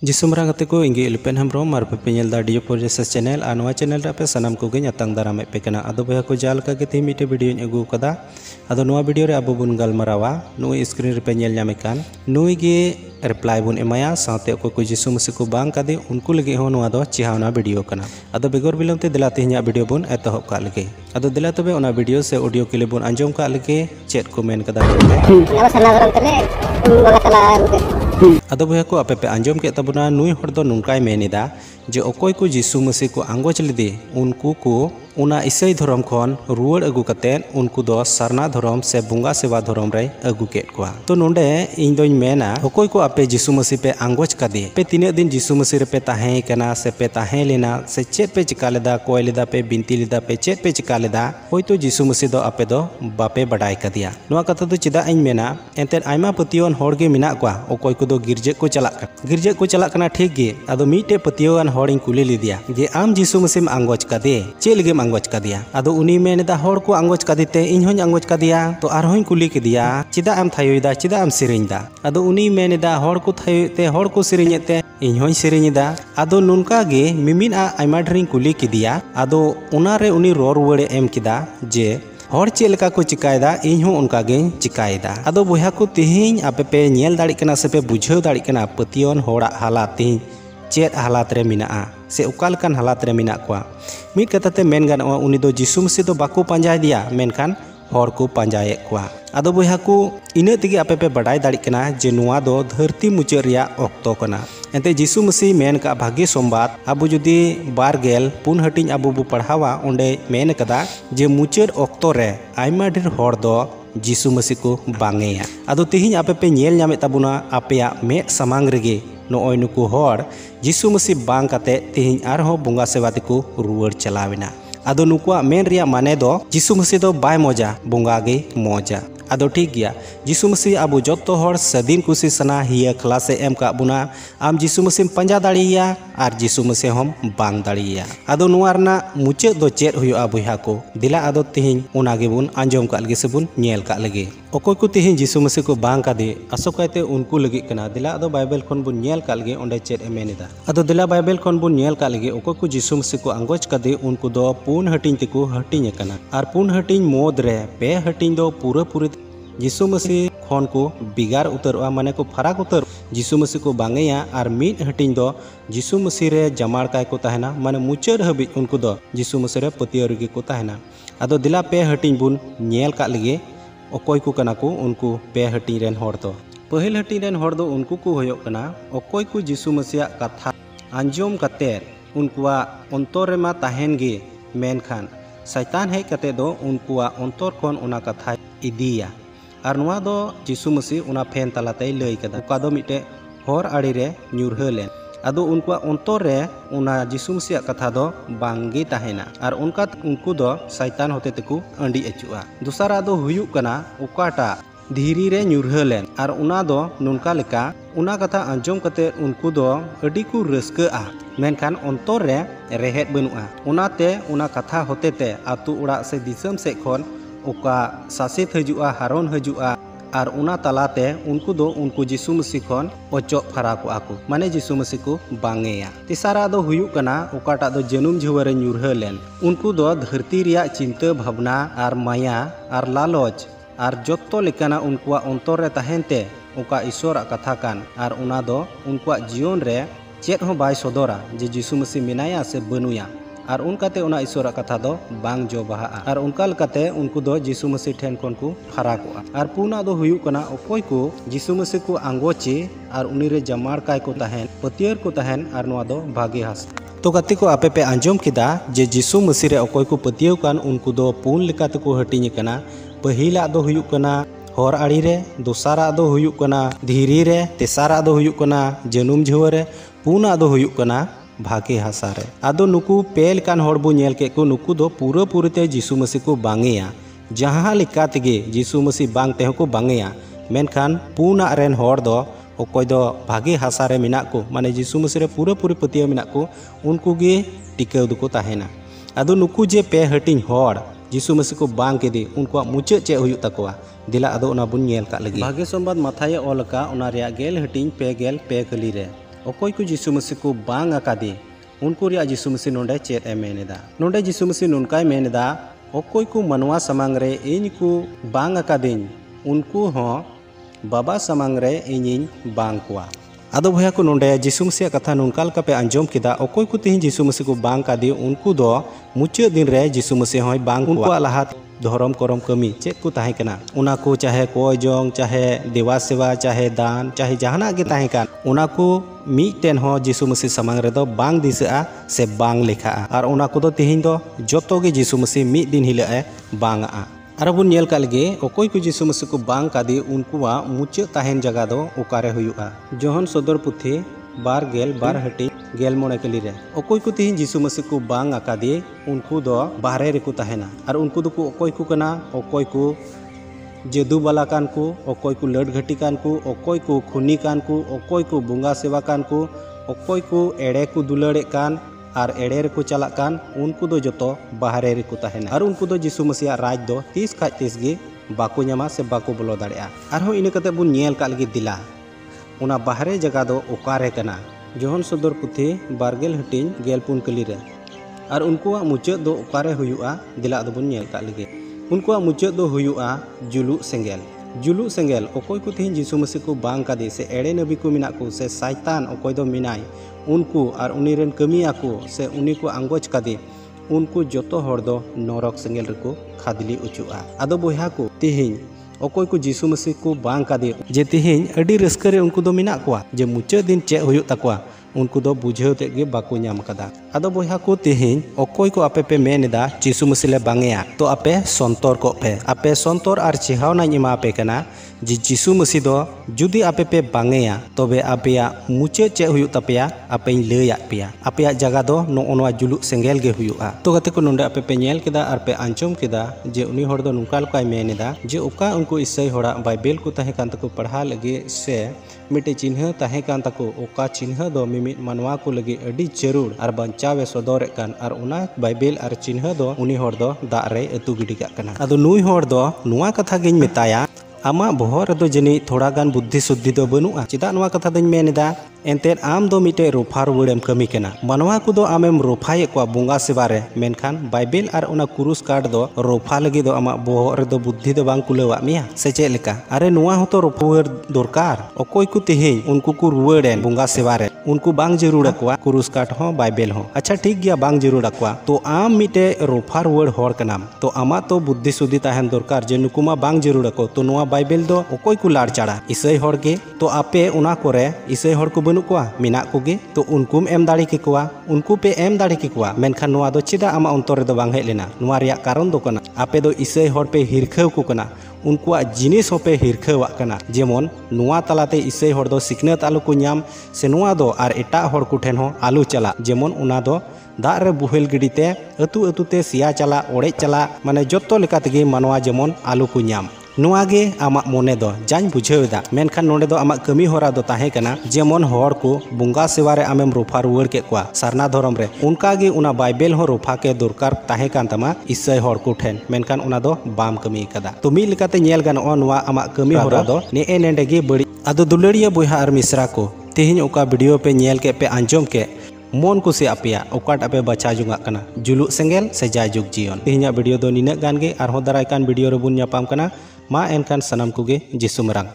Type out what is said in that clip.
जिसुमरा गते को इंगे इलपेन हमरो मार पे पेनल दा डियो प्रोजेक्ट चैनल आ नवा चैनल रा पे सनाम को गे ᱧᱟᱛᱟᱝ ᱫᱟᱨᱟᱢ पे कना अदो बया को जाल का के मिटे वीडियो अगू कदा अदो नवा वीडियो रे अबो बुन गालमारावा नुई स्क्रीन रे पे नेल ᱧᱟᱢ कान नुई गे रिप्लाई बुन एमाया साथे को जिसु मसीह को बांग कादे उनको लगे हो नवा दो चिहावना वीडियो कना अदो बेगर बिलम ते दिला तेहኛ वीडियो बुन एतहब का लगे अदो दिला तबे ओना वीडियो से ऑडियो के लिए बुन अंजम का लगे चेट को मेन कदा अदो बया को आपे पे अंजम के तबना नुई हर दो नुनकाय मेनिदा जे अकोय को जिसु मसीह को आंगोच लेदे उनको को उना ईसाई धर्म खन रुआड़ अगु कते उनको दो सरना धर्म से बुंगा सेवा धर्म रे अगु केट कोआ तो नोंडे इन दोኝ मेना अकोय को आपे जिसु मसीह पे आंगोच कादे पे तिने दिन जिसु मसीह रे पे ताहे कना से पे ताहे लेना से चेत पे चिका लेदा कोय लेदा पे बिनती लेदा पे चेत पे चिका लेदा होयतो जिसु मसीह दो आपे दो बापे बडाय कादिया नोआ कथा दो चिदा इन मेना एंते आयमा पतियोन होड़ गे मिना कोआ अकोय को दो गिरजे को चलाक कना ठीक गे अदो मीटे पतियोन होड़िन कुली लिदिया जे आम जिसु मसीह आंगोच कादे चे लगे आंगोच कादिया अदो उनी मेनेदा होड़ को आंगोच कादिते इन होñ आंगोच कादिया तो आर होñ कुली किदिया चिदा आम थायोइदा चिदा आम सिरिंदा अदो उनी मेनेदा होड़ को थायोते होड़ को सिरिंयते इन होñ सिरिंदा अदो नुनका गे मिमिन आ आयमा ढेरिन कुली किदिया अदो उना रे उनी रोर रुवाड़े एम किदा जे होड़ चे लेका को चिकायदा इन हो उनका गे चिकायदा अदो बोया को तिहिñ आपे पे नेल दाड़ी कना से पे बुझाव दाड़ी कना पतियोन होड़ा हालात तिहिñ चेत हालात रे मिना से उकालकान हालात रे मिना कोआ मिट कथाते मेन गानोआ उनी दो जिसु मसीह दो बाको पांजाय दिया मेनखान होड़ को पांजाये कोआ अदो बोया को इने तिगे आपे पे बडाय दाड़ी कना जे नुआ दो धरती मुचाद रिया ऑक्तो कना एंते जिसु मसीह मेन का भाग्य सोमबार अबो जुदी 12 पुन हटिंग अबो बो पढ़ावा ओंडे मेन कदा जे मुचाद ऑक्तो रे आयमा ढेर होड़ दो जिसु मसीह को बांगेया अदो तिहिñ आपे पे नेल ᱧᱟᱢᱮ ताबुना आपेया मे सामांग रेगे नोय नुकु होड़ जिसु मसीह बांग काते तिहिñ आरहो बुंगा सेवा तेको रुवाड़ चलावेना अदो नुकुआ मेन रिया माने दो जिसु मसीह दो बाय मौजा बुंगा गे मौजा अदो ठीक गया जिसु मसीह अबो जत्तो होड़ सदीन कुसी सना हिया खलासे एम का बुना आम जिसु मसीह पंजा दाड़िया आर जिसु मसीह हम बांग दाड़िया अदो नुआरना मुचे दो चेत हुआ बुया को दिला अदो तिहिñ उना गे बुन अंजम का लगे से बुन नेल का लगे अकोय को तिहिñ जिसु मसीह को बांग कादे असोकायते उनको लगे कना दिला अदो बाइबल खन बुन नेल का लगे ओंडे चेत एमेनिदा अदो दिला बाइबल खन बुन नेल का लगे अकोय को जिसु मसीह को आंगोच कादे उनको दो पुन हटिंग तेको हटिंग कना आर पुन हटिंग मोद रे पे हटिंग दो पूरे जिसु मसीह खन को बिगार उतरवा माने को फराक उतर जिसु मसीह को बांगेया आर मीट हटिंग दो जिसु मसीह रे जमाड़ काय को तहना माने मुचाद हबि उनको दो जिसु मसीह रे पतियो रेगे को तहना अदो दिला पे हटिंग बुन नेल का लगे अकोय को कना को उनको पे हटिंग रेन होड़ दो पहिल हटिंग रेन होड़ दो उनको को होयो कना अकोय को जिसु मसीह कथा अंजम कते उनकुआ अंतर रे मा ताहेन गे मेनखान शैतान हेज कते दो उनकुआ अंतर खन उना कथा इदिया आर नुआ दो जिसु मसीह उना फेन तलाते लई कदा का दो मिटे होर आड़ी रे न्यूरहलेन अदो उनकुआ अंतर रे उना जिसु मसीह कथा दो बांगे ताहेना आर उनका उनको दो शैतान होते तेको अंडी अचुआ दूसरा दो हुयुक कना उकाटा धीरी रे न्यूरहलेन आर उना दो नुनका लेका उना कथा अंजम कते उनको दो अडी को रस्का मेनखान अंतर रे रेहेद बनुआ उनाते उना कथा होते ते आतु उड़ा से दिसम से खन ओका सासित हजुआ हारोन हजुआ आर उना तलाते उनको दो उनको जिसु मसीह खन अचोक फराको आको माने जिसु मसीह को बांगेया तिसारा दो हुयुक कना ओकाटा दो जनुम झुवरे न्यूरहलेन उनको दो धरती रिया चिंता भावना आर माया आर लालच आर जत्तो लेकाना उनकुआ अंतर रे ताहेनते ओका ईश्वर कथा कान आर उना दो उनकुआ जीवन रे चेत हो बाय सदरा जे जिसु मसीह मिनाया से बनुया आर उनकाते उना ईश्वर कथा दो बांग जो बहा आर उनका लकाते उनको दो जिसु मसीह ठेन कोन को फराकोआ आर पुना दो हुयुक कना अकोय को जिसु मसीह को आंगोचे आर उनी रे जमाड़ काय को ताहेन पतियर को ताहेन आर नुआ दो भागे हास तो गति को आपे पे अंजम किदा जे जिसु मसीह रे अकोय को पतियो कान उनको दो पुन लेकाते को हटिኝ कना पहिला दो हुयुक कना होर आड़ी रे दूसरा दो हुयुक कना धीरी रे तेसारा दो हुयुक कना जनुम झुवरे पुना दो हुयुक कना भागे हासा रे आदो नुकु पेल कान होड़ बो नेल के को नुकु दो पूरे जिसु मसीह को बांगेया जहां लेका तेगे जिसु मसीह बांग ते को बांगेया मेनखान पुना रेन होड़ दो अकोय दो भागे हासा रे मेना को माने यीशु मसीह रे पूरा पूरी पतिया मेना को उनको गे टिकाव दुको ताहेना। आदो नुकु जे पे हटिंग हर यीशु मसीह को बांग केदे उनको मुचाद चे हुयुग ताकोआ दिला आदो ओना बुन नेल का लगी। भागे संबाद माथाये ओलका ओना रिया गेल हटिंग पे कली रे अकोय को यीशु मसीह को बांग आकादे उनको रिया यीशु मसीह नोंडे चेद ए मेनेदा। नोंडे यीशु मसीह नुनकाय मेनेदा अकोय को मनवा समांग रे इñ को बांग आकादेñ उनको हो बाबा समांग रे इñ बांग कोआ। आदो भैया को नोंडे यीशु मसीह कथा नुनका लका पे आंजोम किदा अकोय को तिहिं यीशु मसीह को बांग कादे उनको दो मुचाद दिन रे यीशु मसीह होय बांग उनको लाहा धरम करम कमी चेक को ताहे कना उना को चाहे कोय जोंग चाहे देवा सेवा चाहे दान चाहे जहाना गे ताहे कान उना को मीटेन हो यीशु मसीह समांग रे दो बांग दिसआ से बांग लेखा और उना को दो तिहिं दो जतो गे यीशु मसीह मिद दिन हिला ए बांग आ। आरो बुन नेल का लगे अकोय को यीशु मसीह को बांग कादे उनकुआ मुचाद ताहेन जगह दो ओकारे हुयुआ। जोहन सदर पुथी 12 हटी 11 कली रे अकोय को तिहिं यीशु मसीह को बांग आकादे उनको दो बाहरे रे को ताहेना और उनको दो को अकोय को कना अकोय को जेदू बाला कान को अकोय को लड़ घटी कान को अकोय को खुनी कान को अकोय को बुंगा सेवा कान को अकोय को एड़े को दुलड़े कान और एड़े रे को चला कान उनको दो जतो बाहरे रे को ताहेना और उनको दो यीशु मसीह राज दो 30 खाज 30 गे बाको ᱧᱟᱢᱟ से बाको बोलो दाड़ेया। आरो इने कते बुन नेल का लगी दिला उना बाहरे जगह दो ओकारे कना जोहन सदर पुथी 12 हटिंग 14 कली रे और उनको मुचाद दो ओकारे हुयुआ दिला दो बुन नेल का लगी उनको मुचाद दो हुयुआ जुलू सेंगेल अकोय को तिहिं यीशु मसीह को बांग कादे से एड़े नबी को मिना को से शैतान अकोय दो मिनाय उनको और उनी रेन कमिया को से उनी को आंगोज कादे उनको जतो हर दो नरक सेंगेल रे को खादली उचुआ। आदो बोया को तिहिं अकोय को यीशु मसीह को बांग कादे जे तिहिं अडी रस्का रे उनको दो मिना कोआ जे मुचाद दिन चे हुयुग ताकोआ उनको दो बुझेव तेगे बाको ᱧᱟᱢ कदा। आदो बोया को तिहिं अकोय को आपे पे मेनेदा यीशु मसीह ले बांगेया तो आपे संतर को आपे संतर और चिहावना इमा पे कना जे यीशु मसीह दो जुदी आपे पे बांगेया तबे आपेया मुचाद चे हुयुग तापेया आपे लैया पेया आपेया जगह दो नोनवा जुलुग सेंगेल गे हुयुगा। तो गते को नोंडे आपे पे नेल केदा और पे आंचोम केदा जे उनी हर दो नुनका लकाय मेनेदा जे ओका उनको ईसाई हड़ा बाइबल को ताहे कान तको पढ़ा लगे से मिटे चिन्ह ताहे कान तको ओका चिन्ह दो मिमित मानवा को लगे अडी जरूर और बंचावे सदर कान और उना बाइबल और चिन्ह दो उनी हर दो दाग रे अतु गिडी काग कना। आदो नुई हर दो नुआ कथा गेñ मेताया आमा बहर रे दो जनी थोड़ा गान बुद्धि शुद्धि दो बनुआ चिदा नुआ कथा दኝ मेनेदा एनते आम दो मिटे रोफा रुवड़ेम कमी केना मानवा को दो आमेम रोफाये को बुंगा सेवा रे मेनखान बाइबल और उना कुरुस कार्ड दो रोफा लगी दो आमा बहर रे दो बुद्धि दो बांग कुलेवा मिया से चेक लेका अरे नुआ होतो रोफुवर दरकार अकोय को तिहिं उनको को रुवड़ेन बुंगा सेवा रे उनको बांग जरूर अकवा कुरुस कार्ड हो बाइबल हो अच्छा ठीक गया बांग जरूर अकवा तो आम मिटे रोफा रुवड़ हर कनाम तो आमा तो बुद्धि शुद्धि ताहेन दरकार जे नुकुमा बांग जरूर अको तो नुआ बाइबल दो अकोय को लाड़ चाड़ा ईसाई हर के तो आपे उना कोरे ईसाई हर को बनुकुआ मिना कोगे तो उनकुम एम दाड़ी के कुआ उनको पे एम दाड़ी के कुआ मेनखान नुआ दो चिदा आमा अंतर रे दो बांग हेज लेना नुआ रिया कारण दो कना आपे दो ईसाई हर पे हिरखाव को कना उनको जिनिस होपे हिरखावा कना जेमन नुआ तलाते ईसाई हर दो सिकनत आलू को ᱧᱟᱢ से नुआ दो और एटा हर को ठेन हो आलू चला जेमन उना दो दाग रे बुहेल गिडीते अतु अतुते सिया चला ओड़े चला माने जतो लेका तेगे मानवा जेमन आलू को ᱧᱟᱢ नुआगे आमा मोने दो जान बुझेदा मेनखान नोडे दो आमा कमी होरा दो ताहे कना जेमन हर को बुंगा सेवा रे आमेम रोफा रुवड़ के कुआ सारना धरम रे उनकागे उना बाइबल हो रोफा के दरकार ताहे कान तमा ईसाई हर को ठेन मेनखान उना दो बाम कमी कदा तो मी लेकाते नेल गानो नुआ आमा कमी होरा दो ने ए नेंडेगे बड़ी आदो दुलड़िया बोहा और मिश्रा को तिहिं ओका वीडियो पे नेल के पे आंजोम के मन कुसी आपेया ओकाट आपे बचा जुंगा कना जुलुग सेंगेल से जायजुग जीवन तिहिं वीडियो दो निना गान गे आर हो दाराय कान वीडियो रे बुन ᱧᱟᱯᱟᱢ कना मा एनखान सनम कुगे जिसु मरांग।